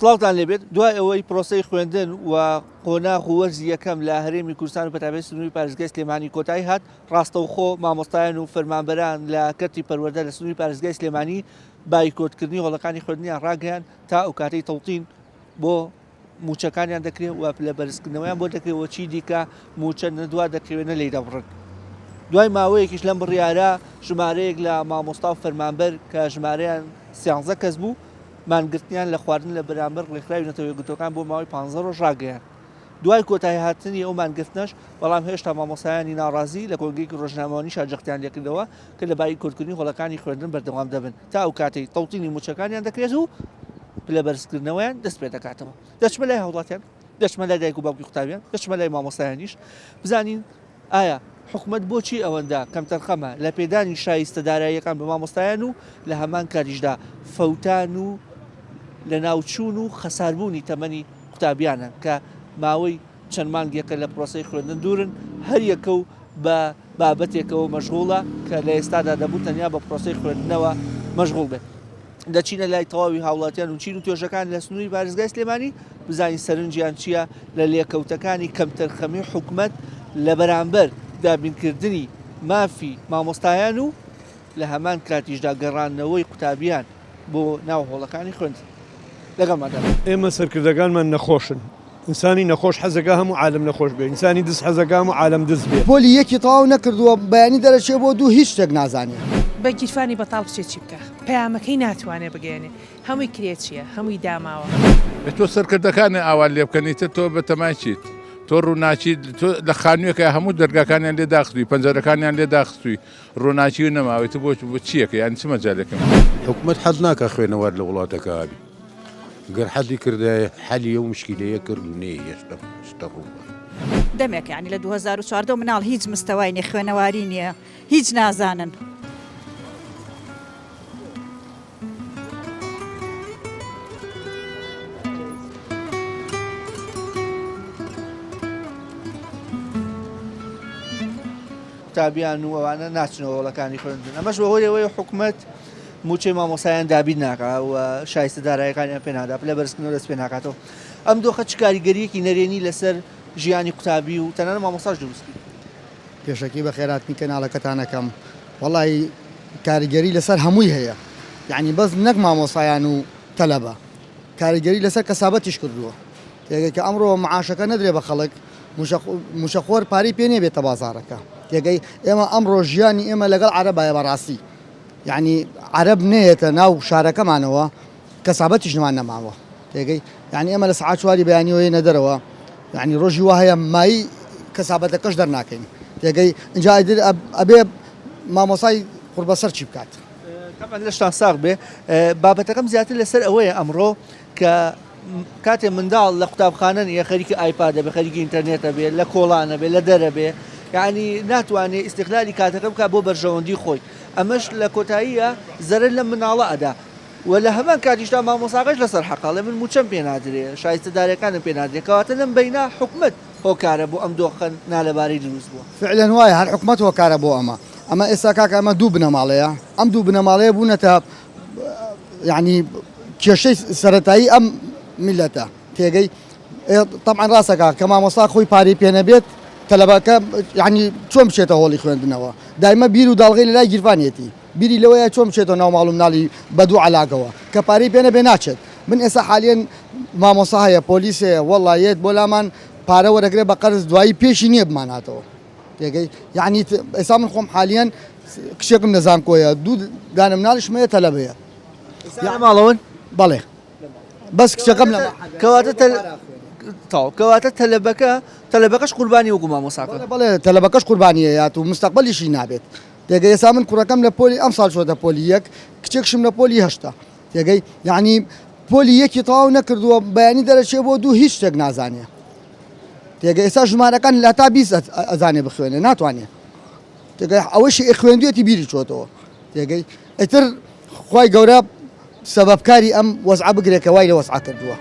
سڵاوتان لێبێت دوای ئەوەی پرۆسەی خوێندن و قۆناغ و وەرزی یەکەم لە هەرێمی کوردستان و بەتابەتی سنووری پارێزگای سلێمانی کۆتایی هات ڕاستەوخۆ مامۆستایان و فەرمانبەران لە کەرتی پەروەردە لە سنووری پارێزگای سلێمانی بایکۆتکردنی هۆڵەکانی خوێندنیان ڕاگەیان تا ئەو کاتەی تەوتین بۆ موچەکانیان دەکرێت و لە بەرزکردنەوەیان بۆ دەکرێتەوە چی دیکە موچە نەدوا دەکەوێنە لێی دەبڕن. دوای ماوەیەکیش لەم بڕیارە ژمارەیەک لە مامۆستا و فەرمانبەر کە ژمارەیان 13 کەس بوو مانگرتنیان لە خواردن لە بەرامبەر ڕێکخراوی نەتەوە یەکگرتوەکان بۆ ماوەی 15 ڕۆژ ڕاگەیان. دوای کۆتایی هاتنی ئەو مانگرتنەش بەڵام هێشتا مامۆستایانی ناڕازی لە کۆنگرێکی ڕۆژنامەوانی شاجەختیان لێکردەوە کە لە بایکۆتکردنی هۆڵەکانی خوێندن بەردەوام دەبن تا ئەو کاتەی تەوتینی موچەکانیان دەکرێت و لە بەرزکردنەوەیان دەست پێ دەکاتەوە. دەچمە لای هەوڵاتیان، دەچمە لای دایک و باوکی قوتابیان، دەچمە لای مامۆستایانیش بزانین ئایا حکومت بۆچی ئەوەندە کەم تەرخەمە لە پێدانی شایستەداراییەکان بە مامۆستایان و لە هەمان کاریشدا فەوتان و لە ناوچوون و خەساربوونی تەمەنی قوتابیانە کە ماوەی چەند مانگێکە لە پرۆسەی خوێندن دوورن هەر یەکە و بە بابەتێکەوە مەشغوڵە کە لە ئێستادا دەبوو تەنیا بە پرۆسەی خوێندنەوە مەشغوڵ بێت. دەچینە لای تەواوی هاوڵاتیان و چین و توێژەکان لە سنووری پارێزگای سلێمانی بزانین سەرنجیان چییە لە لێکەوتەکانی کەم تەرخەمی حکومەت لە بەرامبەر دابینکردنی مافی مامۆستایان و لە هەمان کاتیشدا گەڕانەوەی قوتابیان بۆ ناو هۆڵەکانی خوێندن. لەگەڵماندا ئێمە سەرکردەکانمان نەخۆشن. ئینسانی نەخۆش حەزەکە هەموو عالم نەخۆش بێ، ئینسانی دز حەزەکە هەموو عالم دز بێ. پۆلی یەکی تەواو نەکردووە بەیانی دەرەچێ بۆ دوو هیچ شتێک نازانێت. بە گیرفانی بەتاڵ بچێت چی بکە پەیامەکەی ناتوانێت بگەێنێ هەمووی کرێت چییە هەمووی داماوە. تۆ سەرکردەکانی ئاوا لێ بکەنیتە تۆ بەتەمای چیت تۆ ڕووناچی لە خانوویەکە هەموو دەرگاکانیان لێ داخستوی پەنجەرەکانیان لێ داخستوی ڕووناچی و نەماوەیت بۆ چیەکە یان چ مەجالێکم. حکومت حەز ناکە خوێنەوەر لە وڵاتەکە هەبی گەر حەزی کردایە حەلی ئەو مشکلەیە کرد و نەیە هێشتا شتە ڕووبە. دەمێک یعنی لە 2014 مناڵ هیچ مستەوای نێ خوێنەواری نییە هیچ نازانن. قوتابیان و ئەوانە ناچنەوە وڵەکانی خوێندن. ئەمەش بەهۆی ئەوەی حکومەت موچەی مامۆستایان دابین ناکات و شایستەداراییەکانیان پێ نادا لە بەرزکردنەوە دەست پێ ناکاتەوە. ئەم دۆخە چ کاریگەریەکی نەرێنی لەسەر ژیانی قوتابی و تەنانەت مامۆستاش دروستی. پێشەکی بە خێراتنی کەناڵەکەتانەکەم وەڵی کاریگەری لەسەر هەمووی هەیە، یعنی بەس نەک مامۆستایان و تەلەبە کاریگەری لەسەر کەسابەتیش کردووە. تێگەی کە ئەمڕۆ معاشەکە نەدرێ بە خەڵک موشەخۆر پارەی پێ نێبێتە بازارەکە. تێگەی ئێمە ئەمڕۆ ژیانی ئێمە لەگەڵ عەرەبایە بەڕاستی، یعنی عەرەب نێتە ناو شارەکەمانەوە کەسابەتیش نمان نەماوە. تێگەی یعنی ئێمە لە سەعات 4 بەیانیەوەی نەدەرەوە، یعنی ڕۆژی وا هەیە مایی کەسابەتەکەش دەرناکەین. تێگەی اینجا ئەبێ مامۆسای قوربەسەر چی بکات. لە شتان ساغ بێ بابەتەکەم زیاتر لەسەر ئەوەیە ئەمڕۆ کە کاتێ منداڵ لە قوتابخانە نیە خەریکی ئایپادە بێ خەریکی ئینتەرنێتە بێ لە کۆڵانە بێ لە دەرە بێ یعنی ناتوانێت ئیستیقلالی کاتەکە بکات بۆ بەرژەوەندی خۆی. ئەمەش لە کۆتاییە زەرر لە مناڵە ئەدا و لە هەمان کاتیشدا مامۆساغەش لەسەر حەقاڵێ من موچەم پێ نادرێ شایستەدارەکانم پێ نادرێت کەواتە لەم بەینا حکومت هۆکارە بۆ ئەم دۆخە نالەبارەی دروست بووە. فعلەن وایە هەر حکومەت هۆکارە بۆ ئەمە ئێستا کاکە ئەمە دوو بنەماڵەیە، ئەم دوو بنەماڵەیە بوونەتە یعنی کێشەی سەرەتایی ئەم میلەتە. تێگەی طبعاً ڕاستەکە کە مامۆستا خۆی پارەی پێ نەبێت تەلەبەکە یعنی چۆن بچێتە هۆڵی خوێندنەوە. دایمە بیر و داڵغی لە لای گیرفانێتی بیری لەوەیە چۆن بچێتەوە ناو ماڵ و مناڵی بە دوو عەلاقەوە کە پارەی پێ نەبێ ناچێت. من ئێستا حالیان مامۆستا هەیە پۆلیس هەیە وەڵایەت بۆ لامان پارە وەرەگرێ بە قەرز دوایی پێشی نییە بماناتەوە. تێگەی یعنی ئێستا من خۆم حالیان کشێکم نەزان کۆیە دوو دانە مناڵیش مەیە تەلەبەیە ماڵەوەن بەڵێ بەس کچەکەم لە کەواتە تەلەبەکەش قوربانی وەکو مامۆساکە. بەڵێ تەلەبەکەش قوربانیەیەات و مستەقبەلیشی نابێت. تێگەی ئێستا من کوڕەکەم لە پۆلی ئەم ساڵ چۆتە پۆلی یەک کچێکشم لە پۆلی هەشتا. تێگەی یعنی پۆلی یەکی تەواو نەکردووە بەیانی دەرەچێ بۆ دوو هیچ شتێک نازانێ. تێگەی ئێستا ژمارەکان لە تا 20 ئەزانێ بخوێنێ ناتوانێت. تێگەی ئەوەشی خوێندوێتی بیری چۆتەوە. تێگەی ئیتر خوای گەورە سەبەبکاری ئەم وەزعە بگرێت کە وای لە وەزعە کردووە.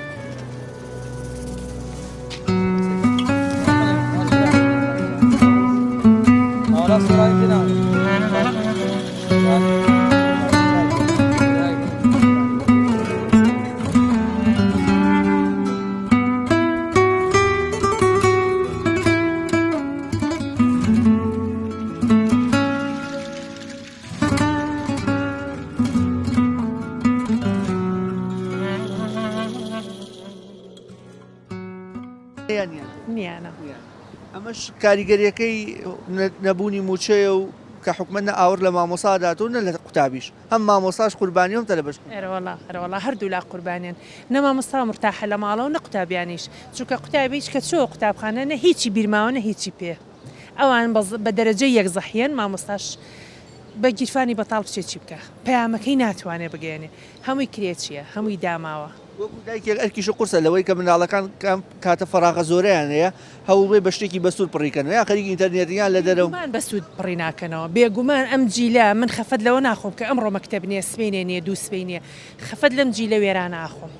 نیانە ئەمەش کاریگەریەکەی نەبوونی موچەیە و کە حکومەتە ئاور لە مامۆساداتون لە قوتابیش هەم مامۆساش قوربانیۆم تەلە بەش هەرەوەڵا هەردوو لا قوربانیان نەما مەستا مرتاحە لە ماڵەوە نە قوتابیانیش چونکە قوتابیش کە چۆ قوتابخانە نە هیچی بیرماوە نە هیچی پێ ئەوان بە دەرەجە یەکزەحیان مامۆستاش بە گیرفانی بەتاڵ بچێکی بکە پەیامەکەی ناتوانێت بگەێنێ هەمووی کرێچیە هەمووی داماوە دایکێک ئەرکیش قورسە لەوەی کە مناڵەکان کاتە فەراغە زۆریان هەیە هەوڵێ بە شتێکی بەسوود پڕیکەن یا خەریکی ئینتەرنێتیان لە دەرەوە بەسوود پڕی ناکەنەوە بێگومان ئەم جیلە من خەفەت لەوە ناخۆم کە ئەمڕۆ مەکتەب نیە سبەینێ نیە دوو سبەینێ خەفەت لەم جیلە وێران ناخۆم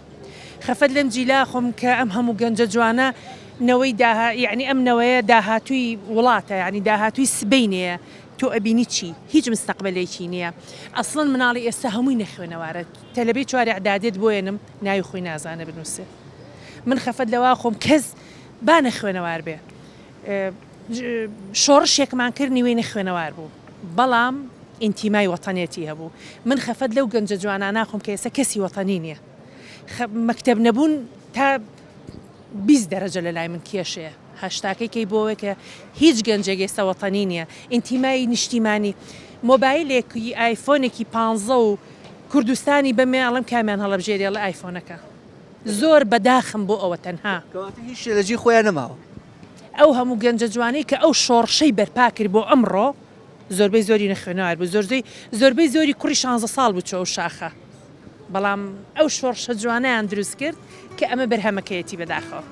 خەفەت لەم جیلا خۆم کە ئەم هەموو گەنجە جوانە نەوەی یعنی ئەم نەوەیە داهاتووی وڵاتە ینی داهاتووی سبەینەیە تۆ ئەبینی چی هیچ مستەقبلێکی نییە ئەسڵن مناڵی ئێستا هەمووی نەخوێنەوارە تەلەبی چواری عدادێت بۆێنم ناوی خۆی نازانە بنووسێ من خەفەت لەوا خۆم کەس با نەخوێنەوار بێ شۆڕشێکمان کرد نیوەی نەخوێنەوار بوو بەڵام ئینتیمای وەتەنێتی هەبوو من خەفەت لەو گەنجە جوانە ناخۆم کە ئێستا کەسی وەتەنی نییە مەکتەب نەبوون تا 20 دەرەجە لە لای من کێشەیە هەشتاکەی کەی بۆەوە کە هیچ گەنجێک ئێستا وەتەنی نییە ئینتیمای نیشتیمانی مۆبایلێکی ئایفۆنێکی 15 و کوردستانی بەمێڵم کامیان هەڵەبژێری لە ئایفۆنەکە زۆر بەداخم بۆ ئەوە تەنها هیچ شێلەجی خۆیان نەماوە ئەو هەموو گەنجە جوانەی کە ئەو شۆڕشەی بەرپا کرد بۆ ئەمڕۆ زۆربەی زۆری نەخوێنەوار بوو زۆربەی زۆری کوڕی 16 ساڵ بوو چۆ ئەو شاخە بەڵام ئەو شۆڕشە جوانیان دروست کرد کە ئەمە بەرهەمەکەیەتی بەداخەوە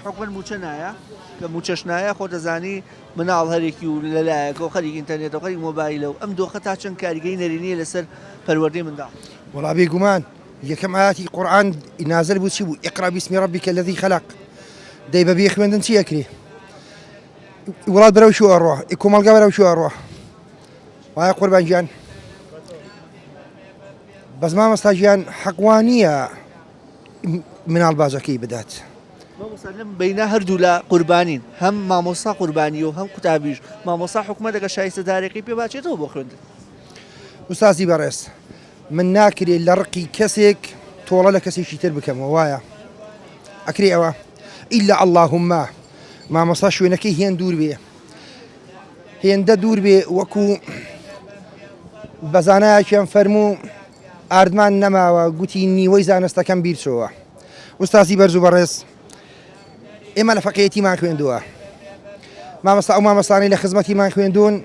حکومت موچە نایە کە موچەش نایە خۆ دەزانی مناڵ هەرێکی و لەلایەکە و خەریک ئینتەرنێت و خەریک مۆبایلە و ئەم دۆخە تا چەند کاریگەی نەرینیە لەسەر پەروەردەی منداڵ وڵا بێگومان یەکەم ئاەتی قورئان نازل بوو چی بوو ئیقرا بیسمی رەبیکە الذی خەلق دەی بەبێ خوێندن چی ئەکرێ وڵات بەرەو شو ئەڕۆ کۆمەڵگا بەرەو شو ئەڕۆ وایە قوربان گیان بەس مامەستا گیان حەقوانیە مناڵ بازەکەی بدات بینە هەردوو لە قوربانین هەم مامۆستا قوربانی و هەم قوتابیش مامۆستا حکومەتەکە شایستەدارێکی پێ باچێتەوە بۆ خوێندن ئوستازی بەڕێز من ناکرێت لە ڕقی کەسێک تۆڵە لە کەسێکی تر بکەمەوە وایە ئەکرێ ئەوە ئیلا اللهمە مامۆستا شوێنەکەی هێن دوور بێ هێندە دوور بێ وەکو بەزانایەکیان فەرموو ئاردمان نەماوە گوتی نیوەی زانستەکەم بیرچەوە ئوستازی بەرز و بەڕێز ئێمە لە فەقێتیمان خوێندووە مامەستا ئەو مامەستانەی لە خزمەتیمان خوێندوون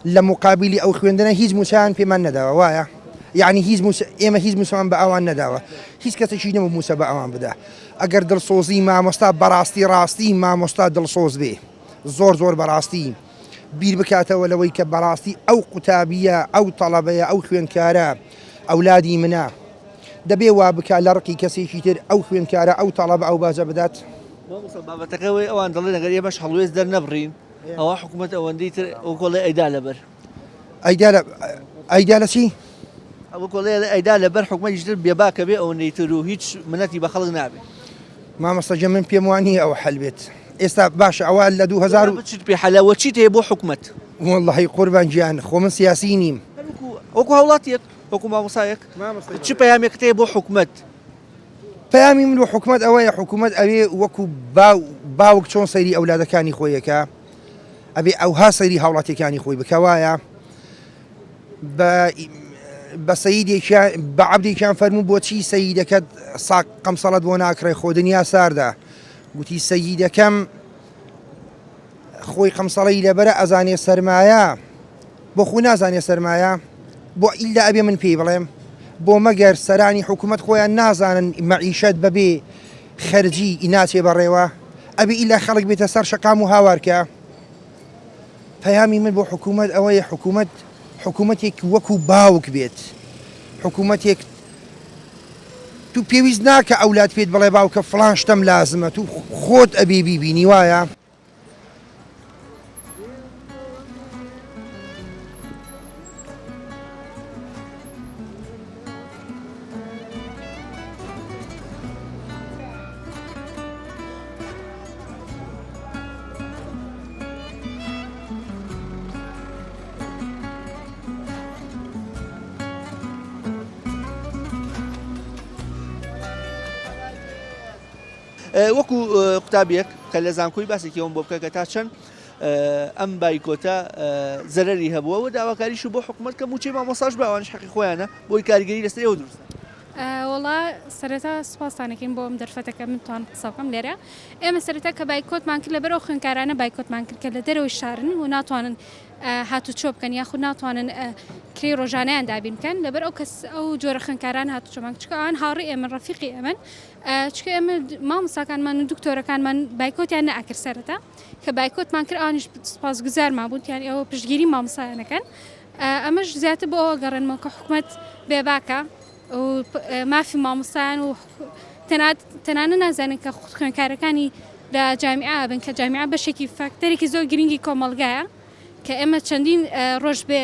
لە مقابلی ئەو خوێندنە هیچ موچیان پێمان نەداوە وایە یعنی ئێمە هیچ موسەمان بە ئەوان نەداوە هیچ کەسێکی نەبوو موسە بە ئەوان بدە ئەگەر دڵسۆزی مامۆستا بەڕاستی مامۆستا دڵسۆز بێ زۆر بەڕاستی بیر بکاتەوە لەوەی کە بەڕاستی ئەو قوتابیە ئەو تەڵەبەیە ئەو خوێندکارە ئەولادی منە دەبێ وا بکات لە ڕقی کەسێکی تر ئەو خوێندکارە ئەو تەڵەبە ئەو بازە بدات بابەتەکەی ئەوان دەڵێن ئەگەر ئێمەش هەڵوێز دەرنەبڕین ئەوە حکومەت ئەوەندەی تر ئەو کۆڵی ئەیدا لەبەر ئەیدا لە چی؟ ئەوە کۆڵێ ئەیدا لەبەر حکومەتیش تر بێباکە بێ ئەوەندەی تر و هیچ منەتی بە خەڵک نابێت مامەستەجە من پێم وانە ئەوە حەل بێت ئێستا باشە ئەوە لە 2000 چیت پێ حەلاوە چیت هەیە بۆ حکومەت وەڵڵاهی قوربان گیان خۆ من سیاسی نیم وەکو هەوڵاتیەک وەکو مامۆسایەک چ پەیامێکت هەیە بۆ حکومەت پەیامی من بۆ حکومەت ئەوەیە حکومەت ئەوێ وەکو باوک چۆن سەیری ئەولادەکانی خۆیەکە ئەبێ ئەوها سەیری هاوڵاتیەکانی خۆی بکەوایە بە سەیدێکیان بە عەبدێکیان فەرموو بۆچی سەیدەکەت ساق قەمسەڵەت بۆ ناکڕێ خۆ دنیا ساردا گوتی سەیدەکەم خۆی قەمسەڵەی لەبەرە ئەزانێ سەرمایە بۆ خو نازانێ سەرمایە بۆ ئیلا ئەبێ من پێی بڵێم بۆ مەگەر سەرانی حکومت خۆیان نازانن مەعیشەت بەبێ خەرجی ئیناچێ بەڕێوە ئەبێ ئیلا خەڵک بێتە سەر شەقام و هاوارکە پەیامی من بۆ حکومت ئەوەیە حکومەتێک وەکو باوک بێت حکومەتێک تو پێویست ناکە ئەولاد پێت بڵێ باوکە فڵان شتەم لازمە تو خۆت ئەبێ بیبینی وایە وەکو قوتابیەک کە لە زانکۆی باسێکیەوەم بۆ بکە کە تا چەند ئەم بایکۆتە زەرەری هەبووە و داواکاریش بۆ حکوومەت کە موچەی مامۆستاش باوانش حەقی خۆیانە بۆی کاریگەری لەسەر ئێوە دروست وڵا سەرەتا سوپاسانەکەین بۆ ئەم دەرفەتەکە منتوان قسەکەم لێرە ئێمە سەرەتا کە بایکۆتمان کرد لەبەرەوە خوێنکارانە بایکۆتمان کرد کە لە دەرەوەی شارن و ناتوانن هاتوچۆ بکەن یاخود ناتوانن کری ڕۆژانەیان دابین بکەن لەبەر ئەو کەس ئەو جۆرە خوێنکاران هاتوچۆمان چکە ئەوان هاوڕێ ئێمە ڕەفیقی ئەمن چکە ئێمە مامۆستاکانمان و دکتۆرەکانمان بایکۆتیان نەئەکرد سەرەتا کە بایکۆتمان کرد ئەوانیش سوپاسگوزارمان بوون یان ئەوە پشتگیری مامۆستایانەکەن ئەمەش زیاتر بۆ ئەوە گەڕێنمەوە کە حکوومەت بێباکە و مافی مامۆستایان و تەنانە نازانن کە خوێنکارەکانی لە جامیعە بن کە جامیعە بەشێکی فاکتەرێکی زۆر گرنگی کۆمەڵگایە کە ئێمە چەندین ڕۆژ بێ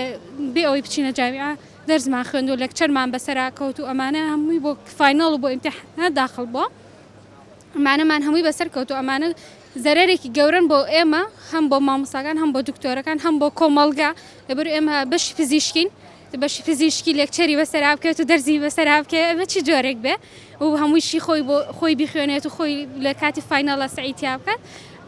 ئەوەی بچینە جامیعە دەرزمان خوێند و لەکچەرمان بەسەرا کەوت و ئەمانە هەمووی بۆ فاینەڵ و بۆ ئیمتیحانات داخڵ بووە ئەمانەمان هەمووی بەسەر کەوت و ئەمانە زەرێکی گەورن بۆ ئێمە هەم بۆ مامۆستاکان هەم بۆ دکتۆرەکان هەم بۆ کۆمەڵگا لەبەر ئێمە بەشی پزیشکین بەشی پزیشکی لێکچەری بەسەرا بکەوێت و دەرزی بەسەرا بکە ئەمە چی جۆرێک بێ و هەموویشی خۆی بیخوێنێت و خۆی لە کاتی فاینەڵە سعیتیا بکات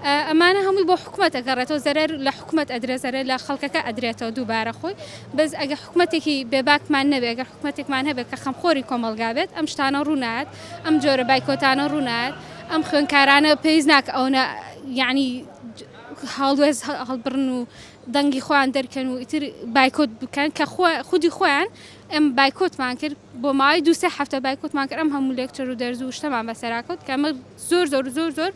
ئەمانە هەمووی بۆ حکوومەت ئەگەڕێتەوە زەرەر لە حکوومەت ئەدرێت زەرەر لە خەڵکەکە ئەدرێتەوە دووبارە خۆی بەس ئەگە حکوومەتێکی بێباکمان نەبێت ئەگەر حکوومەتێکمان هەبێت کە خەمخۆری کۆمەڵگا بێت ئەم شتانە ڕوونات ئەم جۆرە بایکۆتانە ڕوونات ئەم خوێنکارانە پێویست ناکە ئەوە یعنی هەڵوێز هەڵبڕن و دەنگی خۆیان دەرکەن و ئیتر بایکۆت بکەن کە خودی خۆیان ئەم بایکۆتمان کرد بۆ ماوەی 2-3 هەفتە بایکۆتمان کرد ئەم هەموو لێکچەر و دەرز و شتەمان بەسەراکەوت کە ئەمە زۆر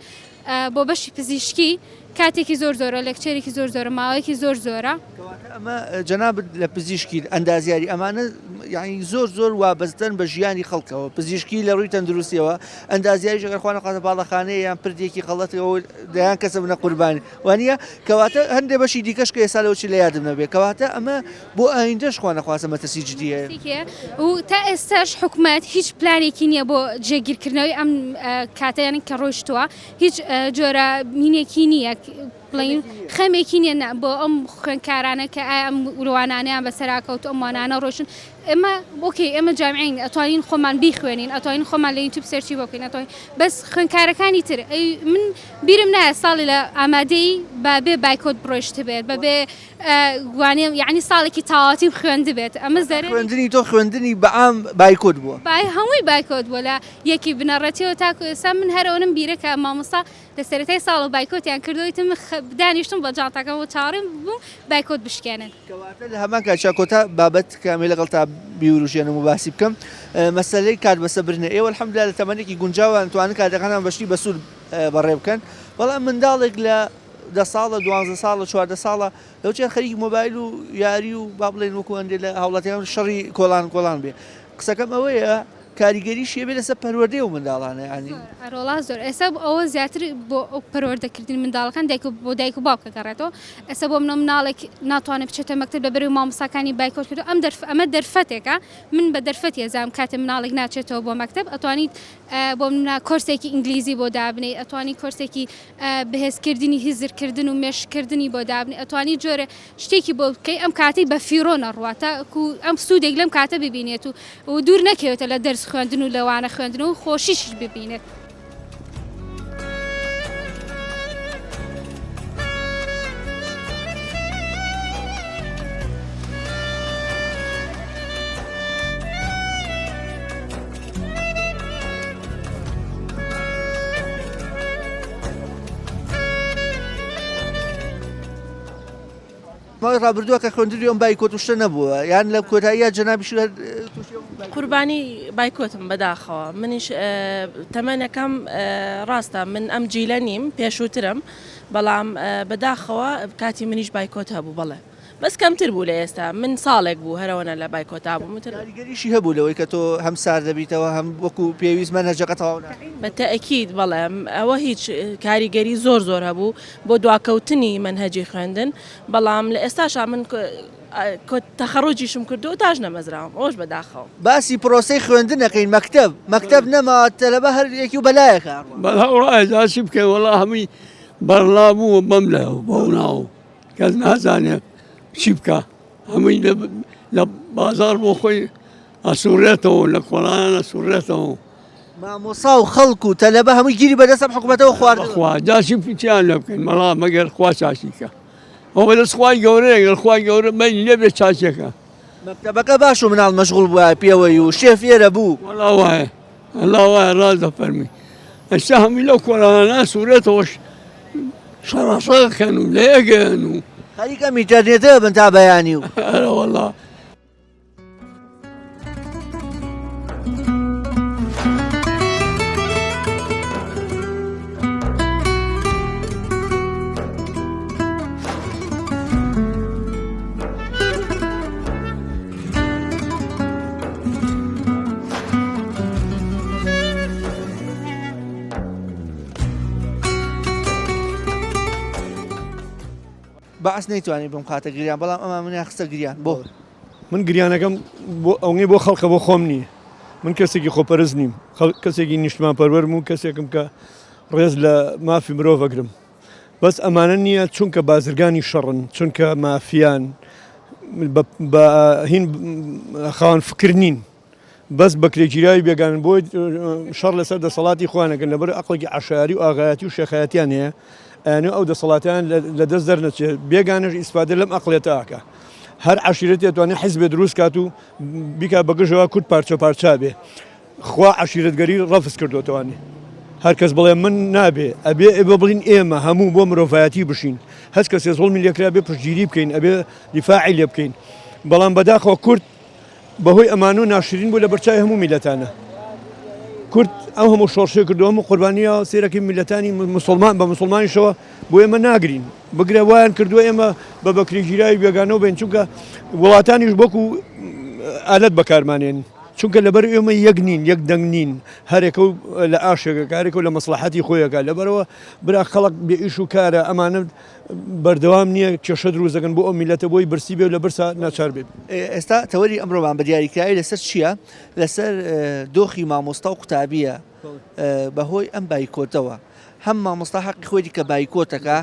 بۆ بەشی پزیشکی کاتێکی زۆر زۆرە لێکچەرێکی زۆر زۆرە ماوەیەکی زۆر زۆرە ئەمە جەناب لە پزیشکی ئەندازیاری ئەمانە یعنی زۆر وابەستن بە ژیانی خەڵکەوە پزیشکی لە ڕووی تەندروستیەوە ئەندازیاری ژەگەرخواانە قاتە باڵەخانەیە یان پردێکی خەڵەتەوە دەیان کەسە بنە قوربانی وانە کەواتە هەندێک بەشی دیکەش کە ئێستا لەوچی لە یادم نەبێ کەواتە ئەمە بۆ ئایندەش خوا نەخواسە مەترسی جدیە و تا ئێستاش حکوومەت هیچ پلانێکی نییە بۆ جێگیرکردنەوەی ئەم کاتیان کە ڕۆیشتووە هیچ جۆرە مینێکی نییە بڵین خەمێکی نیە بۆ ئەم خوێنکارانە کە ئەم وروانانیان بەسەراکەوت ئەمانانە ڕۆشن ئێمە بۆکەی ئێمە جامعین ئەتوانین خۆمان بیخوێنین ئەتوانین خۆمان لە یوتیوب سەرچی بۆکەین ئەتوانین بەس خوێنکارەکانی تر من بیرم نایە ساڵی لە ئامادەی بەبێ بایکۆت بڕۆشت بێت بەبێ گوانێ یعنی ساڵێکی تاواتی خوێند بێت ئەمە زەرێ خوێندنی تۆ خوێندنی بەعام بایکۆت بووە هەمووی بایکۆت بووە لە یەکی بنەڕەتیەوە تاکو ئێستا من هەرەوەنم بیرەکە مامۆستا لە سەرەتای ساڵ بایکۆتیان کردویتم دانیشتم بە جانتاکەەوە چاڕیم بوو بایکۆت بشکێنن لە هەمان کاتچکۆتا بابەت کامێ لەگەڵ تا بیوروژێنم و باسی بکەم مەسلەی کات بەسەبرنە ئێوە الحەمدوللا لە تەمەنێکی گونجاوە ئەتوانن کاتەکانیان بەشتی بەسوود بەڕێ بکەن بەڵام منداڵێک لە 10 ساڵە 12 ساڵە 14 ساڵە لەوچیان خەریکی مۆبایل و یاری و با بڵێن وەکو ئەندێ لە هاوڵاتیان شەڕی کۆڵان بێ قسەکەم ئەوەیە کاریگەری شێبێ لەسەر پەروەردەی و منداڵانە ینی ڕۆڵا زۆر ئێستا ئەوە زیاتر بۆ ئەو پەروەردەکردنی منداڵەکان بۆ دایک و باوکە گەڕێتەوە ئێستا بۆ منە مناڵێک ناتوانێت بچێتە مەکتەب لەبەر و مامۆستاکانی بایکۆت کردو ئەمە دەرفەتێکە من بە دەرفەتی ئەزانم کاتێ مناڵێک ناچێتەوە بۆ مەکتەب ئەتوانیت بۆ منە کۆرسێکی ئینگلیزی بۆ دابنێت ئەتوانی کۆرسێکی بەهێزکردنی هیزرکردن و مێشکردنی بۆ دابنێت ئەتوانی جۆرە شتێکی بۆ بکەی ئەم کاتی بە فیرۆ نەڕواتە ئەم سوودێک لەم کاتە ببینێت و دوور نەکەوێتە لە دەرس خوێندن و لەوانە خوێندن و خۆشیش ببینێت. ماوەی ڕابردووە کە خوێندنی ئەم بایکۆت شتە نەبووە یان لە کۆتاییە جەنابیش قوربانی بایکۆتم بەداخەوە منیش تەمەنەکەم ڕاستە من ئەم جیلە نیم پێشووترم بەڵام بەداخەوە کاتی منیش بایکۆت هەبوو بەڵێ بەس کەمتر بوو لە ئێستا من ساڵێک بوو هەرەوەنە لە بایکۆتا بوو کاریگەریشی هەبوو لەوەی کە تۆ هەم سار دەبیتەوە هەم وەکو پێویست مەنهەجەکە تەواو بە تەئەکید بەڵێ ئەوە هیچ کاریگەری زۆر هەبوو بۆ دواکەوتنی مەنهەجی خوێندن بەڵام لە ئێستاشا من تەخەڕۆجیشم کردو و تاش نەمەزراوم ئەوش بەداخەوە باسی پرۆسەی خوێندنەکەین مەکتەب نەما تەلەبە هەر یەکی و بەلایەکە بەڵاوڕایزاسی بکەی وەڵا هەمووی بەرڵابوو بەم لە بۆ ناو کەس نازانێت چی بکە هەمووی لە بازار بۆ خۆی ئەسوورێتەوە لە کۆڵانە سوورێتەوە مامۆسا و خەڵک و تەلەبە هەمووی گیری بەدەستم حکوومەتەوە خواردن خوا جاشی پیچیان لێ بکەین مەڵا مەگەر خوا چاشیکە ئەوە دەست خوای گەورەیە گەر خوای گەورە مەی لێبێ چاچێکە مەکتەبەکە باش و مناڵ مەشغوڵ بووە پێوەی و شێف ئێرە بوو وەڵا وایە ئەڵا وایە ڕاز دەفەرمی ئەستا هەمی لەو کۆرانە سوورەتەوەش شەڕەشەکەن و لێگەن و خەریکەم ئینتەرنێتە بن تا بەیانی و ئەرە وەڵا بەعس نەیتوانانی بم خاتە گریان بەڵام ئەمە منیان خستە گریان بۆ من گریانەکەم ئەوەی بۆ خەڵکە بۆ خۆم نییە من کەسێکی خۆپەرست نیم کەسێکی نیشتمان پەروەرم و کەسێکم کە ڕێز لە مافی مرۆڤ ئەگرم بەس ئەمانە نییە چونکە بازرگانی شەڕن چونکە مافیان بە هین خاوەن فکر نین بەس بە کرێگیراوی بێگانن بۆی شەڕ لەسەر دەسەڵاتی خوانەکەن لەبەر عەقڵێکی عەشایری و ئاغایەتی و شێخایەتیان هەیە ئەنێ ئەو دەسەڵاتیان لە دەست دەرنەچێت بێگانەش ئیسپادە لەم ئەقڵێتە ئاکە هەر عەشیرەت دەتوانێت حیزبێ دروست کات و بیکا بەگژەوە کورد پارچە پارچا بێ خوا عەشیرەتگەری ڕەفز کردوتەوانی هەر کەس بڵێ من نابێ ئەبێ ئێ بڵین ئێمە هەموو بۆ مرۆڤایەتی بشین هەست کەسێ زوڵمی لێکرا بێ پشتگیری بکەین ئەبێ دیفاعی لێ بکەین بەڵام بەداخەوە کورد بەهۆی ئەمان و ناشرین بوو لە بەرچاوی هەموو میلەتانە کورد ئەو هەموو شۆڕشێ کردو هەموو قوربانیە سێرەکی میلەتانی مسلمان بە مسلمانیشەوە بۆ ئێمە ناگرین بگرێ وایان کردووە ئێمە بە بەکرێگیراوی بێگانەوە بین چونکە وڵاتانیش بۆکو ئالەت بەکارمانێن چونکە لەبەر ئێمە یەک نین یەک دەنگ نین هەرێکە و لە ئاشێکە کارێکە و لە مەسلحەتی خۆیەکە لەبەرەوە برا خەڵک بێ ئیش و کارە ئەمانە بەردەوام نییە کێشە دروست دەکەن بۆ ئەو میلەتە بۆی برسی بێ و لە برسا ناچار بێت ئێستا تەوەری ئەمڕۆمان بە دیاریکراوی لەسەر چییە لەسەر دۆخی مامۆستا و قوتابیە بەهۆی ئەم بایکۆتەوە هەم مامۆستا حەقی خۆی کە بایکۆتەکە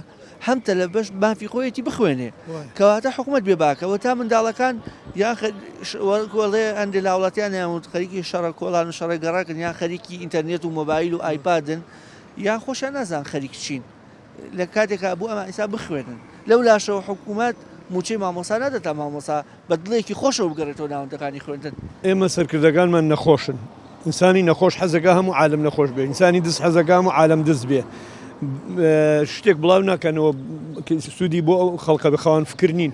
هەم تەلەبەش مافی خۆیەتی بخوێنێ کەواتە حکوومەت بێ باکەوە تا منداڵەکان یاڵێ ئەندێ لا وڵاتیان یان خەریکی شەڕە کۆڵان و شەڕە گەڕاکن یان خەریکی ئینتەرنێت و مۆبایل و ئایپادن یان خۆشیان نازان خەریک چین لە کاتێکا بوو ئەمە ئیسا بخوێنن لەو لاشەوە حکوومەت موچەی مامۆسا نەدەتا مامۆسا بە دڵێکی خۆشەوە بگەڕێتەوە ناوەندەکانی خوێندن ئێمە سەرکردەکانمان نەخۆشن ئینسانی نەخۆش حەزەکە هەموو عالم نەخۆش بێ ئینسانی دەست حەزەکە هەموو عالم دەست بێ شتێک بڵاو ناکەنەوە سوودی بۆ ئەو خەڵکە بخواوان فکر نین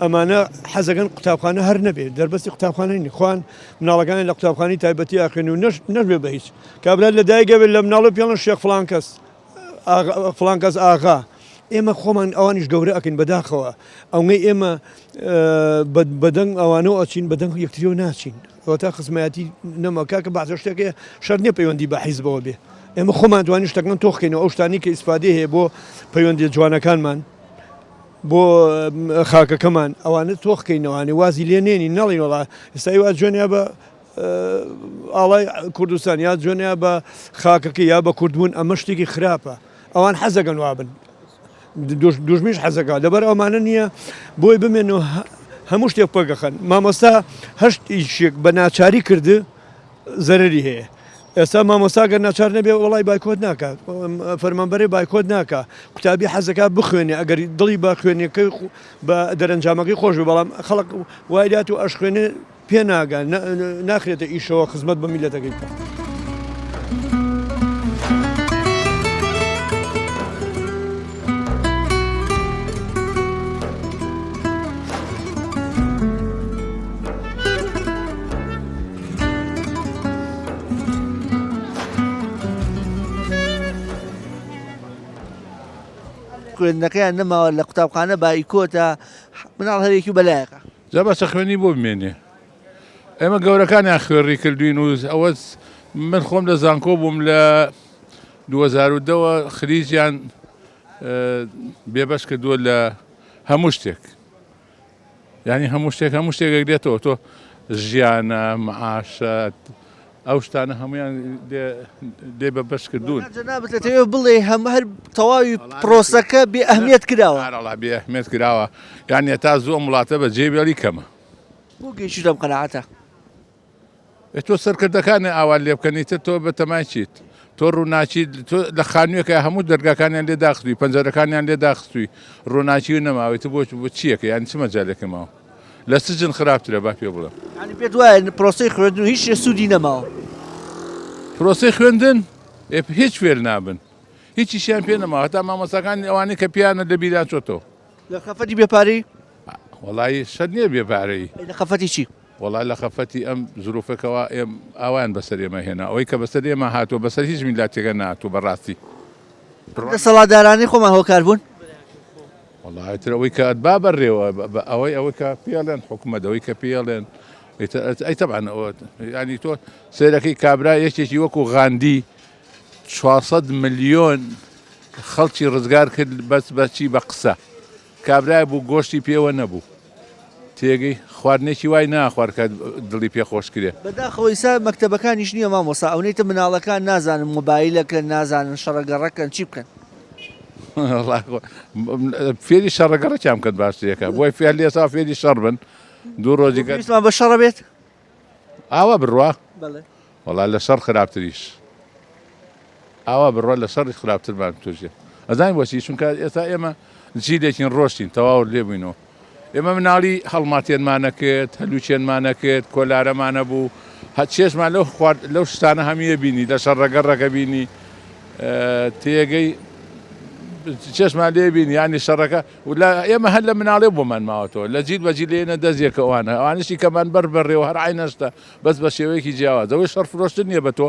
ئەمانە حەزەکەن قوتابخانە هەر نەبێت دەربەستی قوتابخانەی خوان مناڵەکانی لە قوتابخانی تایبەتی ئاخێن و نەبێ بە هیچ کابرا لە دایکە بێت لە مناڵە پێڵن شێخ فڵان کەس ئاغا ئێمە خۆمان ئەوانیش گەورە ئەکەین بەداخەوە ئەوەی ئێمە بەدەنگ ئەوانەوە ئەچین بەدەنگ یەکتریەوە ناچین ئەوە تا خزمەتی نەما کاکە بەعزە شتێکە شەر نییە پەیوەندی بە حیزبەوە بێ ئێمە خۆمان دوانی شتەکەن تۆخکەینەوە ئەو شتانی کە ئیسپادێ هەیە بۆ پەیوەندی جوانەکانمان بۆ خاکەکەمان ئەوانە تۆخکەینەوەوانی وازی لێ نێنی نەڵی وڵا ئێستای وا جوێنیا بە ئاڵای کوردستان یا جوێنیا بە خاکەکە یا بە کوردبوون ئەمە شتێکی خراپە ئەوان حەزەکەن وابن دوژمیش حەزەکە لەبەر ئەومانە نییە بۆی بمێنەوە هەموو شتێک پەگەخەن مامۆستا هەشت ئیشێک بە ناچاری کردە زەرری هەیە ئێستا مامۆستاگەر ناچار نەبێ وڵی بایکۆت ناکە فەرمانبەری بایکۆت ناکە قوتابی حەزەکە بخوێنێ ئەگەر دڵی بە خوێنەکە بە دەرەنجامەکەی خۆش بەڵام خەڵک وایدات و ئەش خوێنێ پێ ناگەن ناخرێتە ئیشەوە خزمەت بە میلەتەکەی بکە. خوێندنەکەیان نەماوە لە قوتابخانە بایکۆتە مناڵ هەرێکی بەلایەکە جا بەسە خوێنی بۆ بمێنێ ئێمە گەورەکانیان خوێڕی کردوین و ئەوە من خۆم لە زانکۆ بووم لە 2010 خریجیان بێبەش کردووە لە هەموو شتێک ینی هەموو شتێک دێتەوە تۆ ژیانە مەعاشە ئەو شتانە هەمویان دێ بە بەش کردوون جەنابەت دەتەوێت بڵێ هەر تەواوی پرۆسەکە بێ ئەهمیەت کراوە بێ ئەهمیەت کراوە یان تا زوو وڵاتە بە جێبێڵی کەمە بۆ گەیشتم قەناعەتە تۆ سەرکردەکانی ئاوا لێ بکەنیتە تۆ بە تەمایچیت تۆ ڕووناچی لە خانوویەکە هەموو دەرگاکانیان لێ داخستوی پەنجەرەکانیان لێ داخستوی ڕووناچی و نەماوەیت بۆ چیەکە یانی چ مەجالێکە ماوە لە سجن خراپترە با پێ بڵێم ینی پێت وایە پرۆسەی خوێندن و هیچ سوودی نەماوە پرۆسەی خوێندن هیچ فێر نابن هیچیشیان پێ نەماوە هەتا مامۆستاکانی ئەوانەی کە پیانە لە بیران چۆتەوە لە خەفەتی بێپارەی وڵی شەر نییە بێپارەی لە خەفەتی چی وڵای لە خەفەتی ئەم زروفەکەەوە ئەوان بەسەر ئێمە هێنا ئەوەی کە بەسەر ئێمە هاتووە بەسەر هیچ میلاتێکە نهاتوو بەڕاستی دەسەڵاتدارانی خۆمان هۆکار بوون وڵایتر ئەوەی کە ئەدبا بەڕێوە ئەوەی کە پێڵێن حکومەتەوەی کە پێڵێن ئەی تەبان ینی تۆ سێرەکەی کابرا یەکێکی وەکو غاندی 400 ملیۆن خەڵکی ڕزگار کرد بەس بەچی بە قسە کابرای بوو گۆشتی پێوە نەبوو تێگەی خواردنێکی وای ناخوارد کە دڵی پێخۆش کرێ بەداخەوە ئیسا مەکتەبەکانیش نییە مامۆستا ئەوەیتە مناڵەکان نازانن مۆبایلەکەن نازانن شەڕەگەڕەکەن چی بکەن فێری شەڕەگەڕەکیان بکەن باشتەکە بۆی فێر لێسا فێری شەڕ بن دوو ڕۆژیکە ویستمان بە شەڕە بێت ئاوا بڕوا بەڵێ وڵای لە شەڕ خراپتریش ئاوا بڕوا لە شەڕی خراپترمان توێژێ ئەزانین بۆچی چونکە ئێستا ئێمە جیلێکین ڕۆشتین تەواو لێ بووینەوە ئێمە مناڵی هەڵماتێنمانە کرد هەلوچێنمانە کرد کۆلارەمانە بوو چێشمان لەو شتانە هەمیە بینی لە شەڕەگەڕەکە بینی تێگەی چێشمان لێ بینی ینی شەڕەکە ئێمە هەر لە مناڵێ بۆمان ماوەتەوە لە جیل بەجی لێنە دەزیەکە ئەوانە ئەوانشی کەمان بەربڕێەوە هەر ئاینەشتە بەس بە شێوەیەکی جیاواز ئەوەی شەڕ فرۆشتن نییە بە تۆ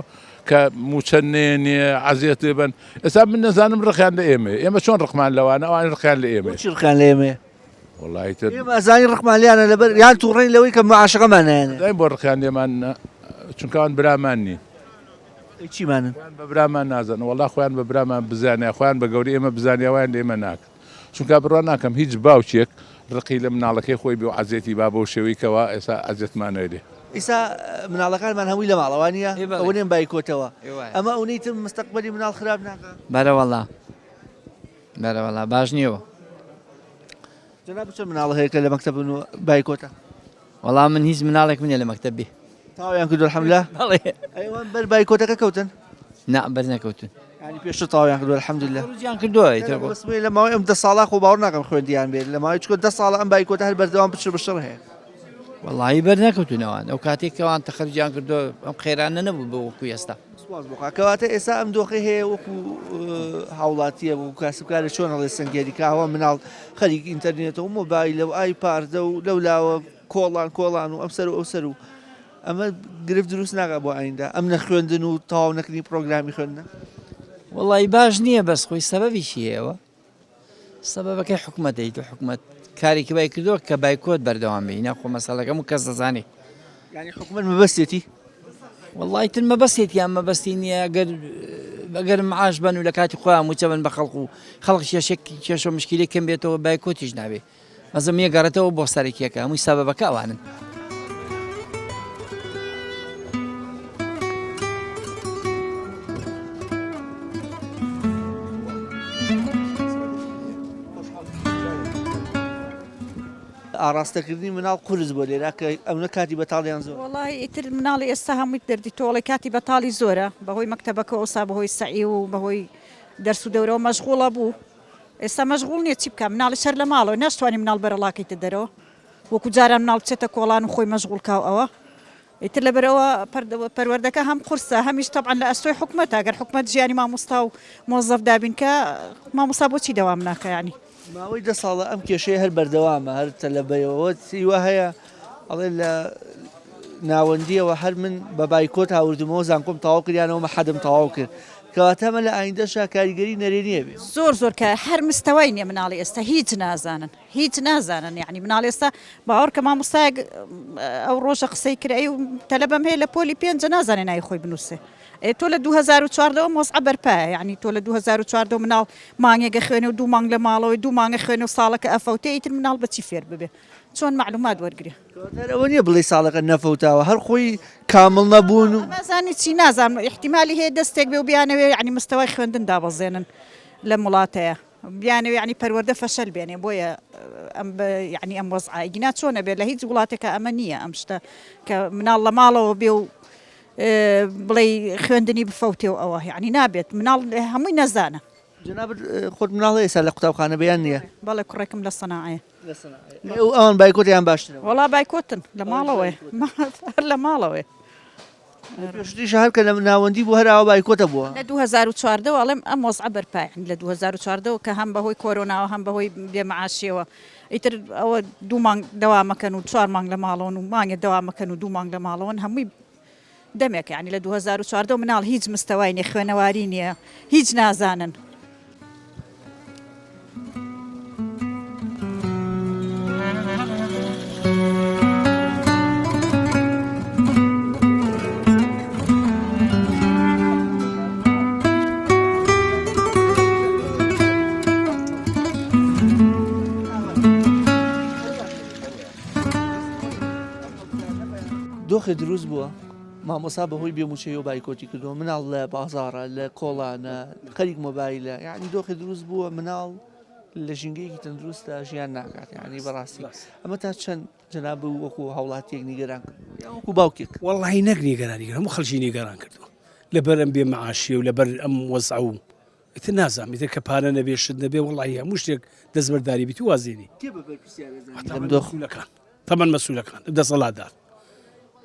کە موچەنێنێ عزیێتێ بن ئێستا من نەزانم ڕخیان لە ئێمە چۆن ڕخمان لەوانە ئەوان ڕخیان لە ئێمە چی ڕخیان لە ئێمە وڵایتر ئێمە ئەزانی ڕخمالیانە لەبەر یان تووڕێن لەوەی کە معاشەکەمانیانە دای بۆ ڕخیان لێمان چونکەوان برامان نی چیمانن بە برامان نازانن وڵا خۆیان بە برامان بزانیا خۆیان بە گەوری ئێمە بزانیاوایان لە ئێمە ناکەن چونکە بڕوا ناکەم هیچ باوچێک ڕقی لە مناڵەکەی خۆی بێ و عزیێتی با بۆ شێوەیەکەوە ئێستا عزیێتمانەێ ئیسا مناڵەکانمان هەمووی لە ماڵەوانیە ئەوە نێن بایکۆتەوە ئەمە ئەوەیتم مستەقبەلی مناڵ خراپ ناکە بەرەوەڵا باش نییەوە جەناب چەند مناڵ هەیە کە لە مەکتەب بایکۆتە وەڵام من هیچ مناڵێک منێ لە مەکتەبی تاویان کردو الحەمدوللا ئەیوان بەر بایکۆتەکە کەوتن نا بەر نەکەوتن ینی پێشتر تاویان کردو الحەمدوللا ڕوجیان کردووە لە ماوەی ئەم 10 ساڵا خۆ باوەڕ ناکەم خوێندیان بێت لە ماوەی چکۆ 10 ساڵە ئەم بایکۆتە هەر بەردەوام بچر بشڕ هەیە وەڵی بەر نەکەوتونەوان ئەو کاتێکەوان تەخەرجیان کردو ئەم خێرانە نەبوو بە وەکو ئێستا کەواتە ئێستا ئەم دۆخی هەیە وەکو هاوڵاتیە بوو کاسبکارە چۆن هەڵێ سنگێری کاوە مناڵ خەریک ئینتەرنێتە و مۆبایل و ئایپاردە و لەولاوە کۆڵان و ئەمسەر و ئەوسەر و ئەمە گرفت دروست ناکات بۆ ئایندا ئەم نەخوێندن و تەواو نەکردنی پرۆگرامی خوێندنە وەڵی باش نییە بەس خۆی سەبەبیشی هەیەەوە سەبەبەکەی حکومەتەی تو حکومەت کارێکی بای کردووە کە بایکۆت بەردەوام بێ ناخۆ مەسەڵەکەم و کەس دەزانێ ینی حکومەت مەبەستێتی وەڵی تر مەبەستێتیان مەبەستی نییە ئەگەر معاش بن و لە کاتی خۆیان موچە بن بە خەڵق و خەڵق کێشە مشکلی کەم بێتەوە بایکۆتیش نابێ مەزم یەگەڕێتەوە بۆ سەرێکیەکە هەمووی سەبەبەکە ئەوانن ئاراستەکردنی مناڵ قورس بۆ لێرا کە ئەوە کاتی بەتاڵیان زۆر وڵی ئیتر مناڵی ئێستا هەمووی دەردی تۆڵی کاتی بەتاڵی زۆرە بەهۆی مەکتەبەکە ئەوسا بەهۆی سعی و بەهۆی دەرس و دەورەوە مەشغوڵە بوو ئێستا مەشغوڵ نییە چی بکە مناڵی سەر لە ماڵەوە نەشتوانانی مناڵ بەرەڵاکەیتە دەرەوە وەکو جاران مناڵ بچێتە کۆڵان و خۆی مەشغوڵ کاو ئەوە ئیتر لەبەرەوە پەروەردەکە هەم قورسە هەمیش تەبعاً لە ئەستۆی حکومەتە ئەگەر حکومەت ژیانی مامۆستا و مۆزەف دابین کە مامۆستا بۆچی دەوام ناکە ینی ماوەی 10 ساڵە ئەم کێشەیە هەر بەردەوامە هەر تەلەبەیەوە سیوە هەیە ئەڵێ لە ناوەندیەوە هەر من بە بایکۆت هاوردمەوە زانکۆم تەواو کردیانەوە مەحەدم تەواو کرد کەواتەمە لە ئایندەشا کاریگەری نەرێنیە بێ زۆر کە هەر مستەوای نییە مناڵی ئێستا هیچ نازانن یعنی مناڵ ئێستا باوەڕ کە مامۆستایەک ئەو ڕۆژە قسەی کرایی و تەلەبەم هەیە لە پۆلی پێنج نازانێ نای خۆی بنووسێ تۆ لە 2014 مۆزع بەرپایە یعنی تۆ لە 2014 مناڵ مانگێگە خوێنێ و 2 مانگ لە ماڵەوەی 2 مانگە خوێنێ و ساڵەکە ئەفەوتێ ئیتر مناڵ بەچی فێر ببێ چۆن معلومات وەرگێ ئەوە نییە بڵێ ساڵەکە نەفەوتاوە هەر خۆی کامل نەبوون و نازانی چی نازانم احتیمالی هەیە دەستێک بێ و بیانەوێ ینی مستەوای خوێندن دابەزێنن لە وڵاتەیە بیانەوێ ینی پەروەردە فەشەل بێنێ بۆیە ینی ئەم وەزعایگینا چۆنە بێت لە هیچ وڵاتێکە ئەمە نییە ئەم شتە کە مناڵ لە ماڵەوە بێ و بڵێ خوێندنی بفەوتێ و ئەوە یعنی نابێت مناڵ هەمووی نەزانە. جناب خۆت مناڵ ئێستا لە قوتابخانە بەیان نییە؟ بەڵێ کوڕێکم لە سەناعەیە. ئەوان بایکۆتیان باشترە؟ وەڵا بایکۆتن لە ماڵەوەی هەر لە ماڵەوەی. پێشتریش هەر کە لە ناوەندی بوو هەر ئەوە بایکۆتە بووە. لە 2014 ئەڵێم ئەم وەزعە بەرپایە لە 2014 کە هەم بەهۆی کۆرۆناوە هەم بەهۆی بێمەعاشیەوە ئیتر ئەوە 2 مانگ دەوامەکەن و 4 مانگ لە ماڵەوەن و مانگێ دەوامەکەن و 2 مانگ لە ماڵەوەن هەمووی دەمێک یعنی لە 2014 مناڵ هیچ مستەوای نیە خوێنەواری نییە هیچ نازانن. دۆخی دروست بووە مامۆسا بەهۆی بێموچەی و بایکۆتی کردەوە مناڵ لە بازارە لە کۆڵانە خەریک مۆبایلە یعنی دۆخی دروست بووە مناڵ لە ژینگەیەکی تەندروستە ژیان ناکات یعنی بەڕاستی ئەمە تا چەند جەناب وەکو هاوڵاتیەک نیگەران وەکو باوکێک وەڵی نەک نیگەرانی هەموو خەڵکی نیگەران کردووە لەبەر ئەم بێمەعاشیە و لەبەر ئەم وەزع و ئیتر نازانم ئیتر کە پارە نەبێ شت نەبێ وەڵی هەموو شتێک دەستبەرداری بیت و وازێنی تەمەن مەسوولەکان دەسەڵاتدار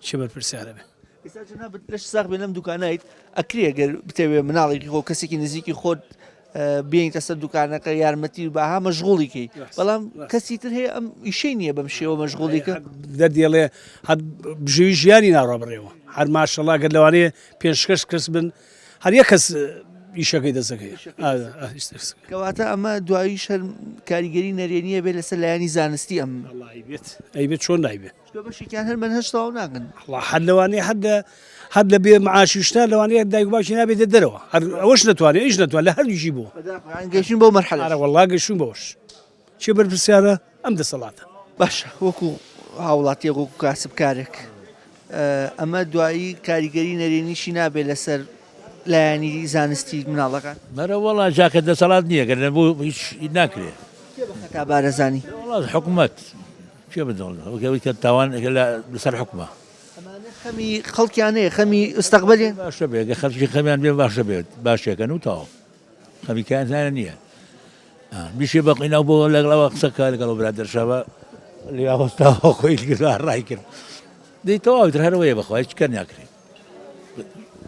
چه بەرپرسیارە بێ ئێستا جەناب لەش ساغ بێ لەم دوکانایت ئەکرێ گەر بتەوێ مناڵێکی خۆ کەسێکی نزیکی خۆت بێنیتە سەر دوکانەکە یارمەتی بەها مەشغوڵیکەی بەڵام کەسی تر هەیە ئەم ئیشەی نییە بەم شێوە مەشغوڵیکە دەردێڵێ بژێوی ژیانی ناڕابڕێەوە هەر ماشەڵا گەر لەوانەیە پێشکەش کەس بن هەر یە کەس ئیشەکەی دەزەکەی کەواتە ئەمە دوایی شەر کاریگەری نەرێنیە بێت لەسەر لایانی زانستی ئەم ئەیبێت چۆن نایبێت بەشێکیان هەر منهەشتاو ناگەن هەر لەوانەیە هەر لە بێ معاشیشتا لەوانەیە دایک باشی نابێتە دەرەوە ئەوەش نتوانێت ئیش نتوان لە هەردووشی بوو گەشتین بۆ مەرحەلە وەڵا گەشتون بەوەش چێ بەرپرسیارە ئەم دەسەڵاتە باشە وەکو هاوڵاتیە وەکو کاسبکارێک ئەمە دوایی کاریگەری نەرێنیشی نابێت لەسەر لایانی زانستی مناڵەکان مەرە وەڵا جاکە دەسەڵات نییە گەر بوو هیچ ناکرێت تا بارەزانی وڵات حکوومەت چێ بدڵ کە تاوان لەسەر حکومە خەمی خەڵکیانەیە خەمی ئستەقبەلێن باشە بێت گە خەڵکی خەمیان بێ باشە بێت باشێکەن و تاوە خەمی کایانزانە نییە بیشێ بەقینەوە بۆ لەگەڵەوە قسەکە لەگەڵ برادەرشەوە لیاوەستاوە خۆی کرد ڕای کرد دەیتەواوتر هەرەوەیە بەخوا هیچ کە ناکرێت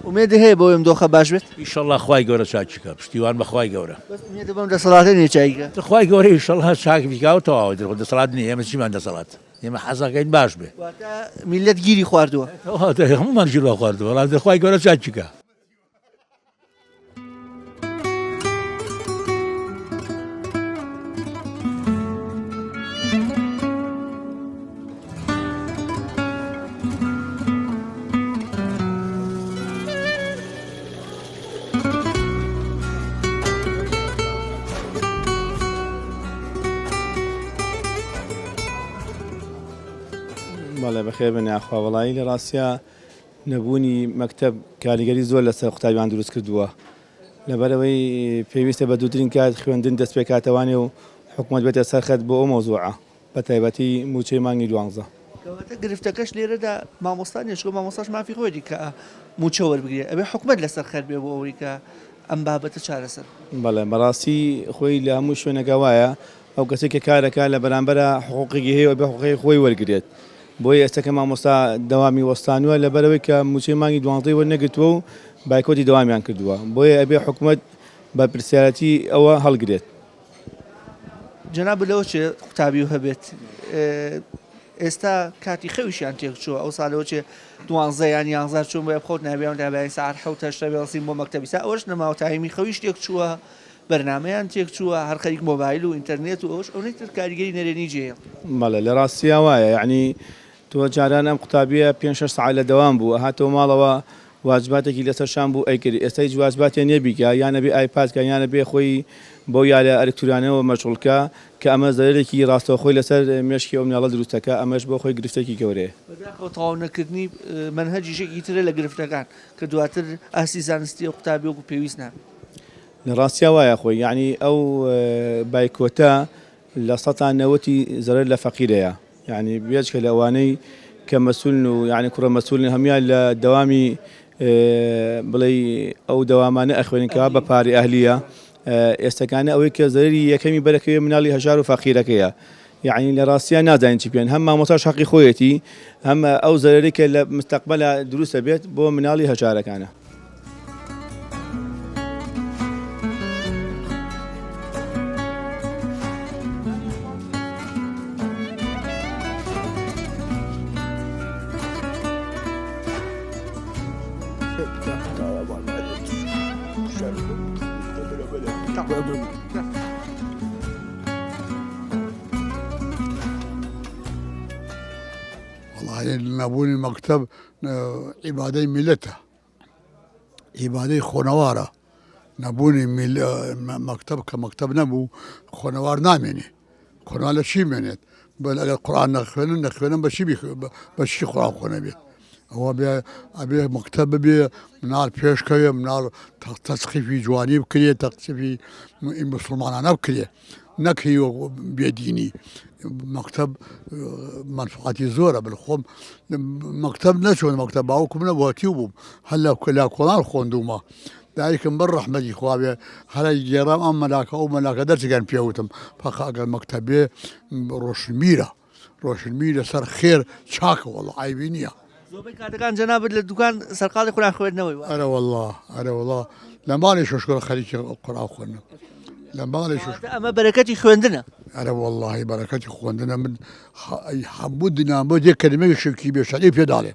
ومێدە هەیە بۆ ئەم دۆخە باش بێت ئیشەڵڵا خوای گەورە چاچیکە پشتیوان بەخوای گەورە بەم دەسەڵاتە نیێچایکە خوای گەورە ئیشەڵڵا چاکیکاو تەواوی درۆ دەسەڵات نیە ئێمە چیمان دەسەڵات ئێمە حەزەکەین باش بێ میلەت گیری خواردووە هەمومان گیروا خواردووە وەڵام دەخوای گەورە چاچیکە بەڵێ بەخێر بن یاخوا وەڵایی لە ڕاستیا نەبوونی مەکتەب کاریگەری زۆر لەسەر قوتابیان دروست کردووە لەبەرەوەی پێویستە بە دووترین کات خوێندن دەست پێکاتەوانێ و حکوومەت بێتە سەرخەت بۆ ئەو مۆزوعە بە تایبەتی موچەی مانگی 12 کەواتە گرفتەکەش لێرەدا مامۆستانیش مامۆستاش مافی خۆی کە موچە وەربگرێت ئەبێ حکوومەت لەسەر خەر بێ بۆ ئەوەی کە ئەم بابەتە چارەسەر بەڵێ بەڕاستی خۆی لە هەموو شوێنەکە وایە ئەو کەسێکی کارەکە لە بەرامبەرە حقوقێکی هەیە بە حقوقی خۆی وەرگێت بۆی ئێستاکە مامۆستا دەوامی وەستانووە لەبەرەوەی کە موچەی مانگی 12 وەرنەگرتووە و بایکۆتی دەوامیان کردووە بۆیە ئەبێ حکوومەت بە پرسیارەتی ئەوە هەڵگرێت جەناب لەوە چێ قوتابی و هەبێت ئێستا کاتی خەویشیان تێک چووە ئەو ساڵەوە چێ 12 یان 11 چوون بۆ بخۆت نابیان دابای ساعت 7 بێڵسیم بۆ مەکتەبی سا ئەوەش نەماوە تایمی خەویش تێک چووە بەرنمەیان تێک چووە هەر خەریک مۆبایل و ئینتەرنێت و ئەوش ئەوەی تر کاریگەری نەرێنی جێیە بەڵێ لە ڕاستیا وایە یعنی تۆ جاران ئەم قوتابیە 5-6 ساعت لە دەوام بوو هاتەوە ماڵەوە واجباتێکی لەسەرشان بوو ئەیکرد ئێستا هیچ واجباتیان نێبیکە یانە بێ ئایپادکە یانە بێ خۆی بۆ یاە ئەلکترۆنیانەوە مەشغوڵکە کە ئەمە زەرێکی ڕاستەوخۆی لەسەر مێشکی ئەو مناڵە دروستەکە ئەمەش بۆ خۆی گرفتێکی گەورەیە تەواو نەکردنی منهەجیشێکی ترە لە گرفتەکان کە دواتر ئاسی زانستی قوتابی وەکو پێویست نابێت لە ڕاستیا وایە خۆی یعنی ئەو بایکۆتە لە 90 زەرەر لە فەقیرەیە یعنی بێچکە لە ئەوانەی کە مەسولن و یعنی کوڕە مەسولن هەمیان لە دەوامی بڵێ ئەو دەوامانە ئەخوێنکەوە بە پارەی ئەهلیە ئێستاکانە ئەوەی کە زەرری یەکەمی بەرەکەوێ مناڵی هەژار و فەقیرەکەیە یعنی لە ڕاستیان نازانین چی پێن هەم مامۆستاش حەقی خۆیەتی هەم ئەو زەرەری کە لە مستەقبەلە دروستە بێت بۆ مناڵی هەژارەکانە. والله نبوني مكتب عبادي ملته عبادي خونوارة نبوني مكتب كمكتب نبو خونوار نامني خونوار شي منت بل القرآن نخوانن بشي قرآن خونه بيت هو أبي مكتب بي منال بيش كيه منال تسخيفي جواني بكريه تسخيفي مسلمان بكريه نكهي بيديني مكتب منفعتي زورة بالخوم مكتب نشون مكتب باوكم نبواتيوبهم هلا كلا قرآن خوندوما ذلك من رحمتي خوابي هلا جرام أم ملاك أو ملاك درس كان فيوتم فقال مكتبي روش الميرة صار خير شاك والله عيبينيا زوبي كان جناب الدكان سرقال قرآن خوينا وي أنا والله لما ليش أشكر خليك قرآن خونا لما ليش أما بركتي خوندنا أنا والله بركتي خوندنا من حمودنا بدي كلمة شركي بيشالي في دالي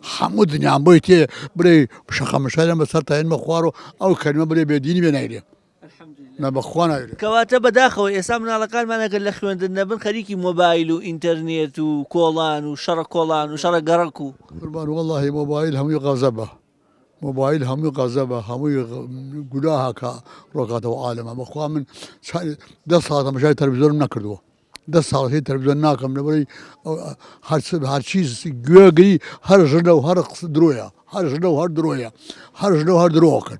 حمودنا عم بيتي بري بشخة مشاهدة مسرت عين مخوارو أو كلمة بري بيديني بينايلي الحمد لله نبخوانا كواتب داخل إسامنا على قال ما نقول لك خوندنا بن خليكي موبايل وإنترنت وكولان وشرق كولان وشرق قرقو قربان والله موبايل هم يغازبه موبايل هم يغازبه هم يقولها كرقات وعالمه بخوا من 10 ساعات مشاهد تلفزيون نكردوه 10 ساعات هي تلفزيون ناكم نبري هر چیز گوگی هر جنو هر درویا هر جنو هر درویا هر جنو هر دروکن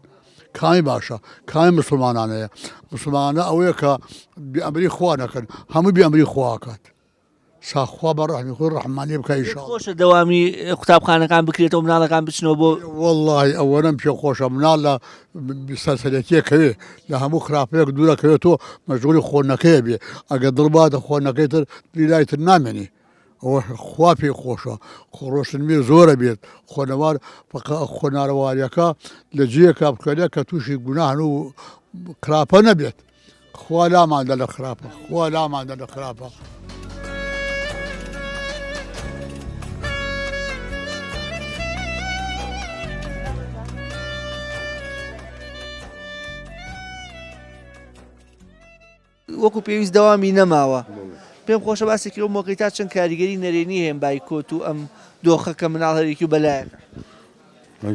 كاي باشا كاي مسلمانانه مسلمانه اويكا بأمري خوانكن هم بأمري خواكات ساخوا برحمي خو الرحمن بكاي شاء خوش دوامي كتاب خانه كان بكريتو مناله كان بشنو بو والله اولا بشي خوش مناله بسلسلتي كوي لهم خرافيك دولا كويتو مشغول خونكي بي اگه ضربات خونكي ليلايه النامني هو خوافي خوشة خروش المير زورة بيت خونوار فقا خونار واريكا لجيكا بكاليكا توشي قناهنو خرافة نبيت خوالا ما عندنا خرافة خوالا ما عندنا خرافة وەکو پێویست دەوامی نەماوە پێم خۆشە باسێکی ئەو مۆقعی تا چەند کاریگەری نەرێنی هەیە بایکۆت و ئەم دۆخەکە مناڵ هەرێکی و بەلایەکە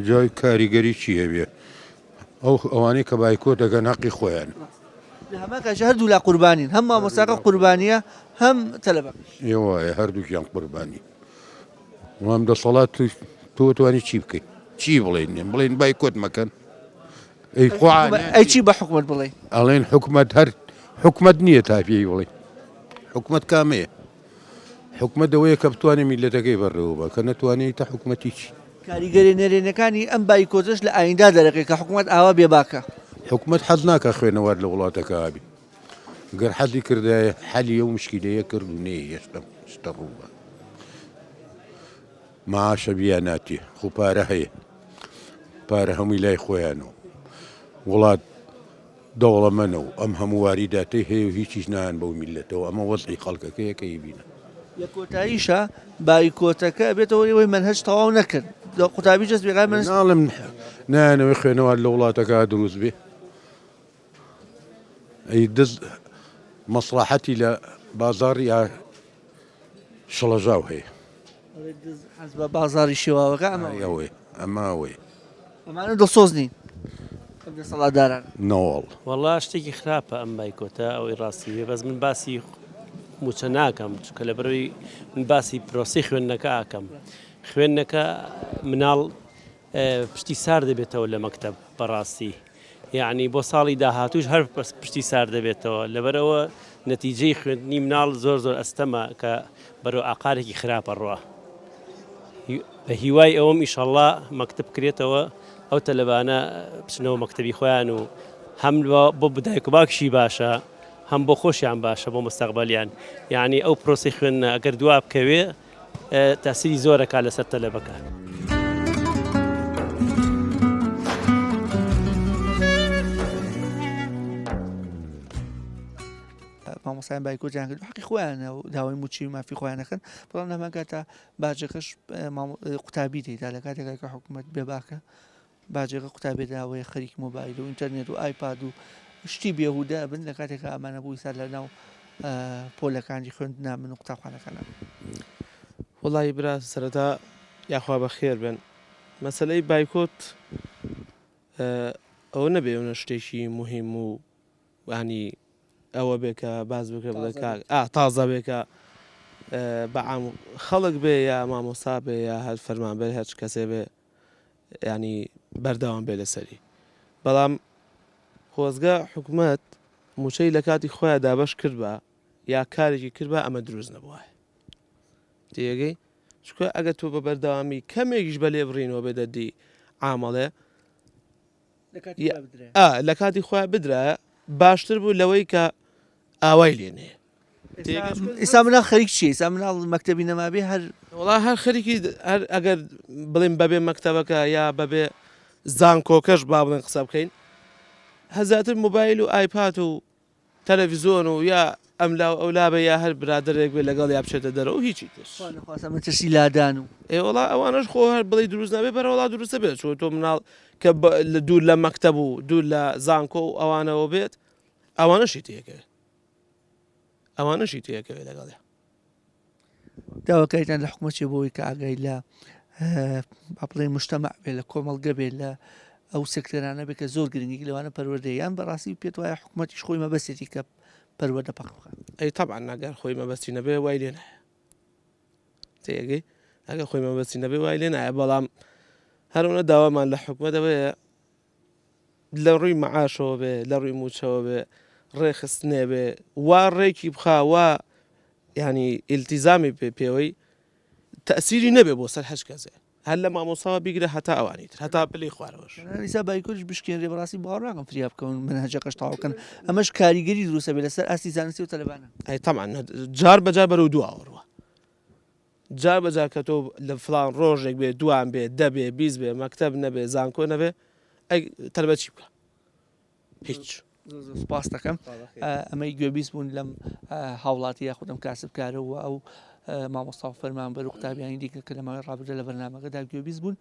جای کاریگەری چییە بێ ئەوانەی کە بایکۆت دەگەن حەقی خۆیان لە هەماکەش هەردوو لا قوربانین هەم مامۆستاکە قوربانیە هەم تەلەبە وایە هەردووکیان قوربانی وام دەسەڵات تۆ توانی چی بکەیت چی بڵێن بایکۆت مەکەن ئەی چی بە حکومەت بڵێ ئەڵێن حکومەت هەر حکومت نییە تاپی وڵی حکومت کامەیە حکومت ئەوەیە کە بتوانێت میلەتەکەی بەڕێوە بە کە نەتوانێت تا حکومەتی چی کاریگەری نەرێنەکانی ئەم بایکۆتش لە ئایندا دەرەکەی کە حکومت ئاوا بێباکە حکومت حەز ناکە خوێنەوار لە وڵاتەکە ئابی گەر حەزی کردایە حەلی ئەو مشکلەیە کرد و نەیە هێشتا ڕووبە معاشە بیاناتی خو پارە هەیە پارە هەمووی لای خۆیانەوە وڵات دەوڵەمەنە و ئەم هەموو واریداتەی هەیە و هیچیش نان بەو میلەتەوە ئەمە وەزعی خەڵکەکەیەکەی بینە لە کۆتاییشە بایکۆتەکە بێتەوە ئەوەی منهەج تەواو نەکرد قوتابی جەست بێغای من ناڵم نانەوەی خوێنەوە لە وڵاتەکە دروست بێ ئەی دز مەسلحەتی لە بازاڕ یا شڵەژاو هەیە حەز بە بازاڕی شێواوەکە ئەماوەی ئەمانە دڵسۆز نین دەسەڵاتداران نەوەڵ وەڵا شتێکی خراپە ئەم بایکۆتە ئەوەی ڕاستی بێ بەس من باسی موچە ناکەم چکە لە بەرەوەی من باسی پرۆسی خوێندنەکە ئاکەم خوێندنەکە مناڵ پشتی سار دەبێتەوە لە مەکتەب بەڕاستی یعنی بۆ ساڵی داهاتوش هەر پشتی سار دەبێتەوە لەبەرەوە نەتیجەی خوێندنی مناڵ زۆر ئەستەمە کە بەرەو ئاقارێکی خراپە ڕوە بە هیوای ئەوم ئیشەڵڵا مەکتب کرێتەوە ئەو تەلەبانە بچنەوە مەکتەبی خۆیان و هەم بۆ بدایک و باکشی باشە هەم بۆ خۆشیان باشە بۆ مستەقبەلیان یعنی ئەو پرۆسی خوێندنە ئەگەر دوا بکەوێ تاسیری زۆرەکە لەسەر تەلەبەکە. مامۆستایان بایکۆتیان کرد حەقی خۆیانە و داوای موچی و مافی خۆیانەکەن بەڵام لەمان کاتە باجەکەش قوتابی دەیدا لە کاتێکا کە حکوومەت بێباکە باجێکە قوتابێ داوای خەریکی مۆبایل و ئینتەرنێت و ئایپاد و شتی بێهودا بن لە کاتێکە ئەمانە بووی سەر لە ناو پۆلەکانی خوێندنا من و قوتابخانەکانە. وڵی برا سەرەتا یاخوا بە خێر بن مەسلەی بایکۆت ئەوە نەبێونە شتێکی مهم و ینی ئەوە بێکە باز بکە بڵێکە تازە بێکە بەعام خەڵک بێ یا مامۆستا بێ یا هەر فەرمانبەر هەرچ کەسێ بێ ینی بەردەوام بێ لەسەری بەڵام خۆزگە حکوومەت موچەی لە کاتی خۆیان دابەش کرد بە یا کارێکی کرد بە ئەمە دروست نەبووە تێگەی چکە ئەگە تۆ بە بەردەوامی کەمێکیش بە لێ بڕینەوە بێدەدی ئامەڵێ لە کاتی خۆیان بدرایە باشتر بوو لەوەی کە ئاوای لێنێ ئێستا مناڵ خەریک چی ئێستا مناڵ مەکتەبی نەمابێ هەر وڵا هەر خەریکی هەر ئەگەر بڵێن بەبێ مەکتەبەکە یا بەبێ زانکۆکەش با بڵێن قسە بکەین هەزاتر مۆبایل و ئایپات و تەلەڤیزۆن و یا ئەملاو ئەولابە یا هەر برادێک بێ لەگەڵ یا بچێتە دەرەوە هیچی ترسی لادان و وڵا ئەوانش خۆ هەر بڵێ دروست نابێ بەرەوەڵا دروستە بێت چۆ تۆ مناڵ کە دوور لە مەکتەب و دوور لە زانکۆ و ئەوانەوە بێت ئەوانەشی تێکەوێت ئەوانەشی تێکەوێت لەگەڵێ داواکەیتان لە حکوومەتی بۆی کە ئاگای لە بڵێ مشتەمە بێ لە کۆمەڵگە بێ لە ئەو سێکتەرانە بێت کە زۆر گرنگی لەوانە پەروەردەیان بەڕاستی پێت وایە حکوومەتیش خۆی مەبەستێتی کە پەروەردە پەخۆکە ئەی تەبعا ناگەر خۆی مەبەستی نەبێ وای لێ نایە تێگەی ئەگە خۆی مەبەستی نەبێ وای لێ نایە بەڵام هەرەوە داوامان لە حکوومەتەوەیە لە ڕووی مەعاشەوە بێ لە ڕووی موچەوە بێ ڕێخستنێ بێ وا ڕێکی بخا وا ینی ئیلتیزامی پێوەی تەسیری نەبێ بۆ سەر هەچ کەسێ هەر لە مامۆساوە بیگرە هەتا ئەوانی تر هەتا پلەی خوارەوەش ئیسا بایکۆش بشکێنرێ بەڕاستی باوەڕ ناکەم فریا بکەون منهەجەکەش تەواوکەن ئەمەش کاریگەری دروستە بێ لەسەر ئاستی زانستی و تەلەبانە ئەی تەمان جار بەجار بەرەو دواوەڕوە جار بەجار کە تۆ لە فڵان ڕۆژێک بێ دوان بێ دەبێ بیست بێ مەکتەب نەبێ زانکۆ نەبێ ئەی تەلبەت چی بکە هیچ سپاس دەکەم ئەمەی گوێبیست بوون لەم هاوڵاتی یاخودم کاسبکارەوە ئەو مامۆستا و فەرمانبەر و قوتابیانی دیکە کە لەماوەی ڕابردە لە بەرنامەکەدا گوێبیست بوون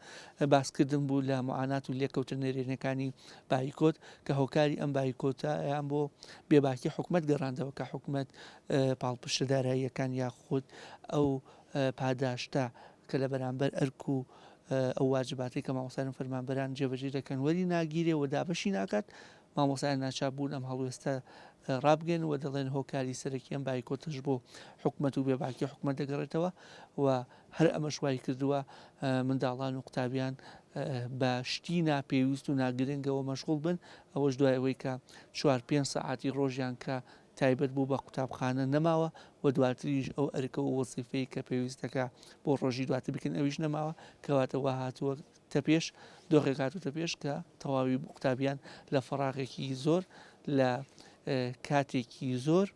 باسکردن بوو لە معانات و لێکەوتن نێرێنەکانی بایکۆت کە هۆکاری ئەم بایکۆتە یان بۆ بێباکی حکوومەت گەڕاندەوە کە حکوومەت پاڵپشتە داراییەکان یاخود ئەو پاداشتا کە لە بەرامبەر ئەرک و ئەو واجباتی کە مامۆستایان و فەرمانبەران جێبەجێ دەکەن وەری ناگیرێ و دابەشی ناکات مامۆستایان ناچار بوون ئەم هەڵوێستە ڕابگەن و دەڵێن هۆکاری سەرەکیان بایکۆتش بۆ حکوومەت و بێباکی حکوومەت دەگەڕێتەوە و هەر ئەمەش وای کردووە منداڵان و قوتابیان بە شتی ناپێویست و ناگرنگەوە مەشغوڵ بن ئەوەش دوای ئەوەی کە 4-5 سەعاتی ڕۆژیان کە تایبەت بوو بە قوتابخانە نەماوە و دواتریش ئەو ئەرکە و وەزیفەی کە پێویستەکە بۆ ڕۆژی دواتر بکەن ئەویش نەماوە کەواتەوە هاتووە تەپێش دۆخێک هاتوتە پێش کە تەواوی قوتابیان لە فەراغێکی زۆر لە کاتێکی زۆر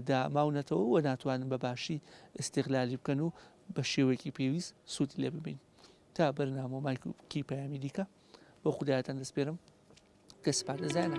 داماونەتەوە و ناتوانن بە باشی استیغلالی بکەن و بە شێوەیەکی پێویست سوودی لێ ببین تا بەرنامە مایکی پەیامی دیکە بۆ خودایەتان دەسپێرم کە سپاردەزانە